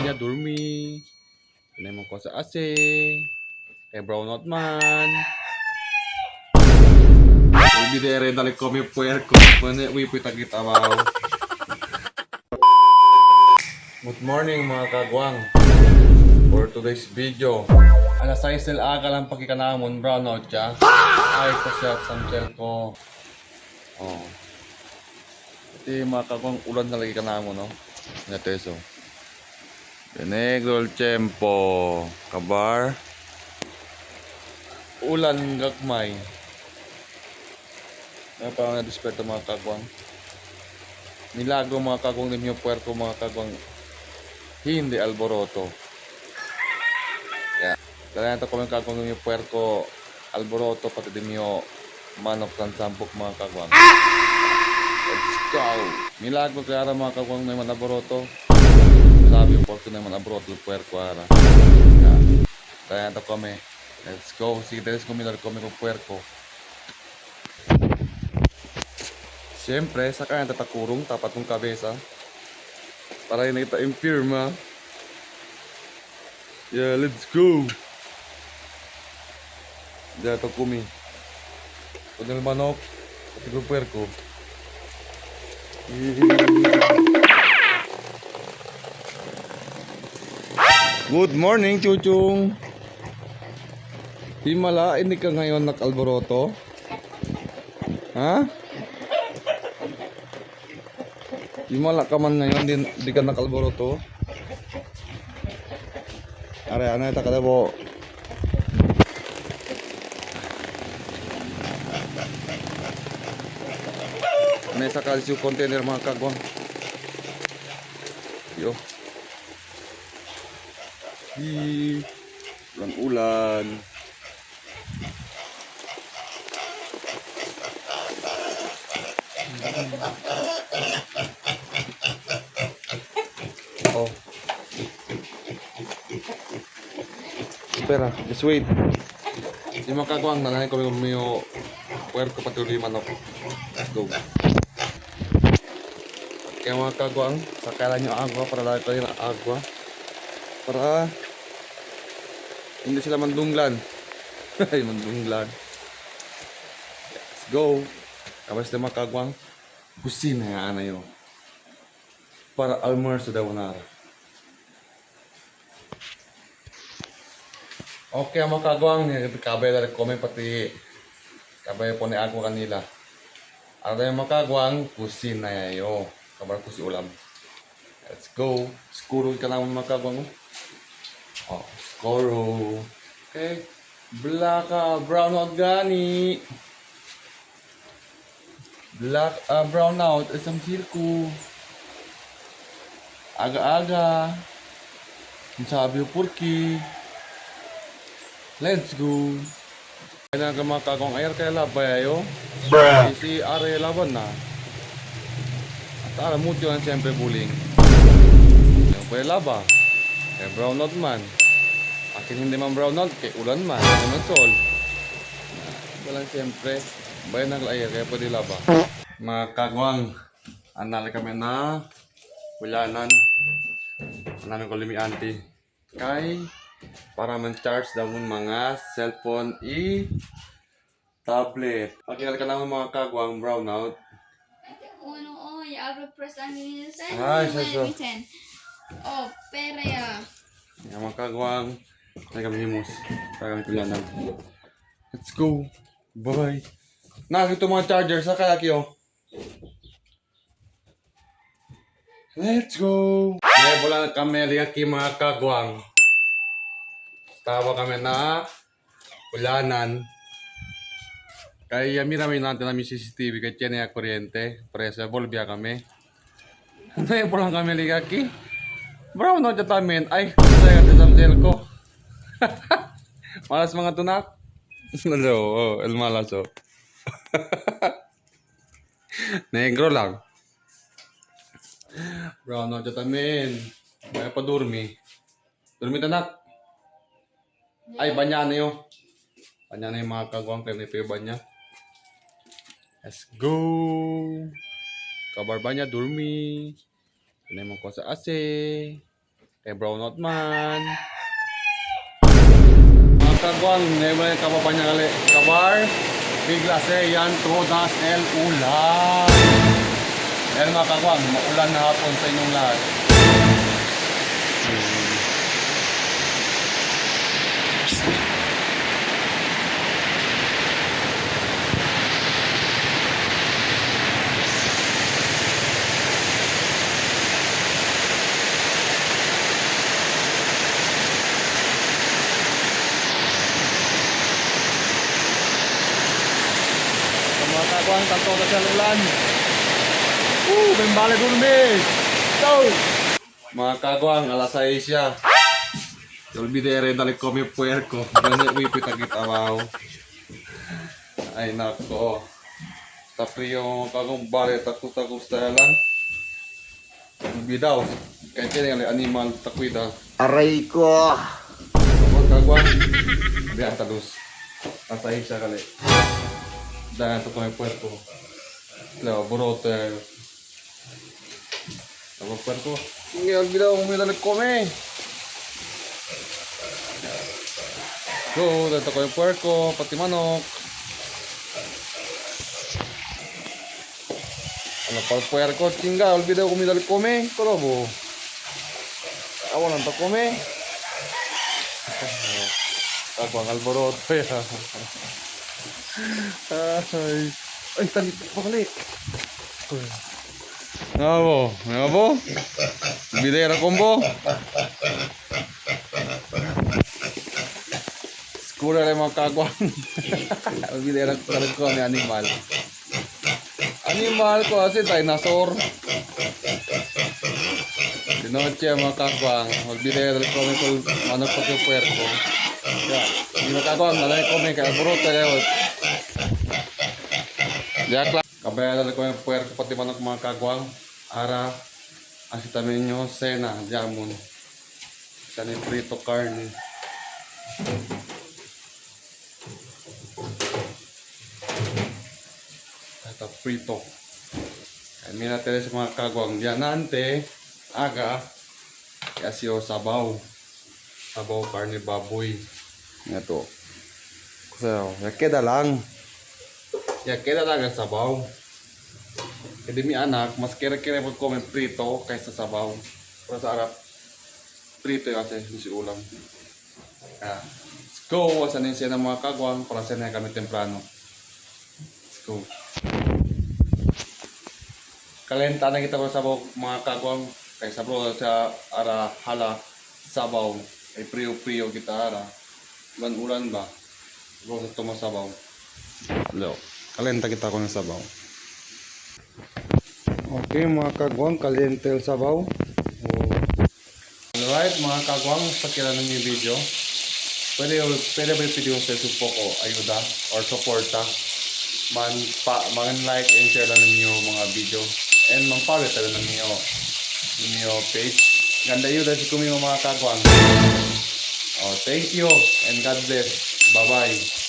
niya durmi. Naman ko sa ase. Brownout man. Bidere dali kami puerco. Pwede wipitagit abaw. Good morning mga kagwang. For today's video. Alas 6 aga lang pagkikanamon brownout siya. Ay ko siya at samsel ko. Oh. Iti mga kagwang ulan na lagi kanamon no. Nateso. Negro el tiempo. Kabar. Ulan gagmay. Ano pa nga disperto mga kagwang. Milagro mga kagwang ni Mio Puerco mga kagwang. Hindi alboroto. Yeah. Dahil ito kung kagwang ni Mio Puerco alboroto pati di Mio manok ng sampok mga kagwang. Let's go! Milagro kaya mga kagwang na yung alboroto. Sabi yung porco na yung alboroto Puerco ara. Yeah. Dahil ito kami. Let's go! Sige, dahil kami kung Puerco. Siyempre, sa kanya tatakurong tapat ng kabesa. Para yun kita impirma. Yeah, let's go! Diyan ito kumi. Kunil manok. Pati ko puerco. Good morning, Chuchung! Himala, hindi ka ngayon nak-alboroto? Ha? Himala ka man ngayon, di ka nak-alboroto? Are, ano ito kada po? May sakal siya container mga kagwang. Yo. Ulan-ulan. Oh. Espera, just wait. Si mga kagwang, nanahin ko yung puerco patuloy manok. Let's go. Kaya mga kagwang, sakalan nyo agwa para lagi kayo ng agwa. Para hindi sila mandunglan. Ay, mandunglan. Let's go. Kapag sila mga kagwang, kusina yan na yun. Para almuerzo daw na. Okay mga kagwang, kabay na comment pati kabay po ni agwa kanila. Ano tayo mga kagwang, kusina yayo. Kabar ko si ulam. Let's go. Skuro ka naman mga kagwang. Oh, skuro. Okay. Black brown out gani. Black brown out isang sirko. Aga-aga. Sabi yung purki. Let's go. Kaya na mga kagwang air kaya labay ayo. Si Are laban na. At alam mo yun siyempre bullying. Yung kaya laba. Kaya brownout man. Akin hindi man brownout. Kaya ulan man. Kaya man sol. Walang siyempre. Bayan ng air kaya pwede laba. Mga kagwang. Anali kami na ulanan. Anali ko limi auntie. Kay para man-charge daw mga cellphone tablet. Pakinal ka naman mga kagwang brownout. Ay, so. Oh, pera ya. Yung mga kagwang. Ay kami himos. Para kami pilanan. Let's go. Bye. Nakito mga charger sa kaya kiyo. Let's go. Kaya wala na kami liyaki mga kagwang. Tawa kami na ulanan. Kaya mirami natin namin CCTV kaya tiyan na kuryente. Presa, volvia kami. Ngayon po lang kami ligaki. Bro, no, dyan tamin. Ay, kaya natin sa sel ko. Malas mga tunak. Hello, oh, el malaso. Negro lang. Bro, no, dyan tamin. May pa durmi. Durmi tanak. Ay, banya na yun. Banya na yung mga kagwang kayo nito yung banya. Let's go. Kabar banya, durmi. Ano mo ko sa ase. Kay Brownot man. Mga kagwang, never yung kababa niya kali. Kabar, bigla yan todas el ulan. Yan mga kagwang, maulan na hapon sa inyong lahat. Mga kagwang, tanto na sa ulan. Bembale gourmet. Go! Mga kagwang, alas 6 siya. No olvidere dale come puerco. Ganyan wipit agit abaw. Ay nako. Está frío kagong bale takus lang. Olvidaw. Kaya tiene el animal takuida. Aray ko! Mga kagwang. Diyan talus. Alas 6 siya kali. Dahil ito come puerco. Claro, borote. Ako puerco. Hindi olvidaw kung may dale come. Go, dito ko yung puerco, pati manok. Ano pa el puerco, chinga, olvidé comida el come, korobo. Awa lang to come. Ako ang alboroto ya. Ay, talit pa kali. Ngabo? Olvidé na combo. Kura lang mga kagwang. Olvidé na ko ni animal. Animal ko kasi dinosaur. Di noche mga kagwang. Olvidé na ko ni manok pa ko puerco. Ya, di mga kagwang nalay ko may kalburo tayo. Diak lang. Kabaya na ko yung puerco pati manok mga kagwang. Ara asitaminyo cena jamun. Sa ni prito carne. Ito prito. Kaya minatele sa mga kagwang dianante aga kasi o sabaw karne baboy ito so ya queda lang ang sabaw kasi mi anak mas kere-kere po komen prito kaysa sabaw pero sa Arab prito kasi si ulam let's go asanin siya ng mga kagwang para sa kami temprano. Let's go. Kalenta na kita ko sabaw mga kagwang kay sabro sa ara hala sabaw ay priyo kita ara ulan ba bro sa tumasabaw lo kalenta kita ko ng sabaw. Okay mga kagwang, kaliente el sabaw. Alright mga kagwang, pakila ng yung video. Pwede ba video sa supo ko ayuda or suporta man like and share lang ninyo mga video and mang-follow tala ng ninyo page. Ganda yun dahil kumi mga kagwang. Oh, thank you and God bless. Bye bye.